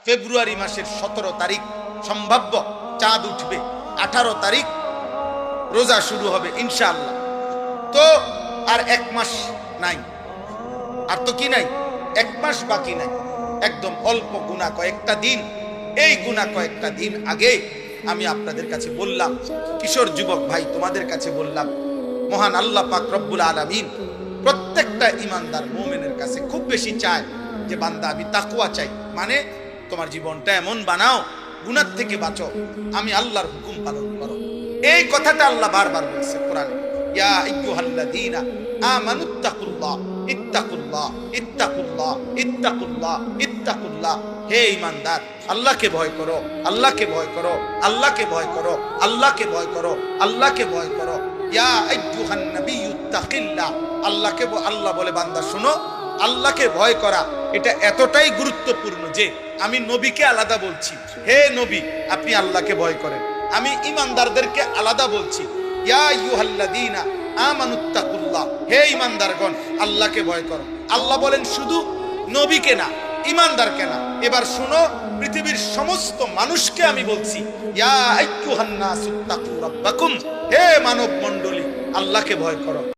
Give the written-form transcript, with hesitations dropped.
ফেব্রুয়ারি মাসের 17 তারিখ সম্ভাব্য চাঁদ উঠবে, 18 তারিখ রোজা শুরু হবে ইনশাআল্লাহ। তো আর 1 মাস নাই, আর তো কি নাই, 1 মাস বাকি নাই, একদম অল্প গুনাহ কয়েকটা দিন। এই গুনাহ কয়েকটা দিন আগে আমি আপনাদের কাছে বললাম, কিশোর যুবক ভাই তোমাদের কাছে বললাম, মহান আল্লাহ পাক রব্বুল আলামিন প্রত্যেকটা ইমানদার মুমিনের কাছে খুব বেশি চায় যে বান্দা আমি তাকওয়া চাই, মানে তোমার জীবনটা এমন বানাও, গুনাহ থেকে বাঁচো, আমি আল্লাহর হুকুম পালন করো। এই কথাটা আল্লাহ বারবার বলছে কোরআনে, ইয়া আইয়ুহাল্লাযীনা আমানুত্তাকুল্লাহ ইত্তাকুল্লাহ ইত্তাকুল্লাহ ইত্তাকুল্লাহ ইত্তাকুল্লাহ। হে ঈমানদার, আল্লাহকে ভয় করো, আল্লাহকে ভয় করো, আল্লাহকে ভয় করো, আল্লাহকে ভয় করো, আল্লাহকে ভয় করো। ইয়া আইয়ুহান নাবিয়্যুত্তাকিল্লাহ, আল্লাহকে আল্লাহ বলে বান্দা শোনো, আল্লাহকে ভয় করা এটা এতটাই গুরুত্বপূর্ণ যে আমি নবীকে আলাদা বলছি, হে নবী আপনি আল্লাহকে ভয় করেন। আমি ঈমানদারদেরকে আলাদা বলছি, ইয়া আইয়ুহাল্লাযীনা আমানুত্তাকুল্লাহ, হে ঈমানদারগণ আল্লাহকে ভয় করো। আল্লাহ বলেন শুধু নবীকে না, ঈমানদারকে না। এবার শুনো, পৃথিবীর সমস্ত মানুষকে আমি বলছি, ইয়া আইয়ুহান নাসুত্তাকু রাব্বাকুম, হে মানব মণ্ডলী আল্লাহকে ভয় করো।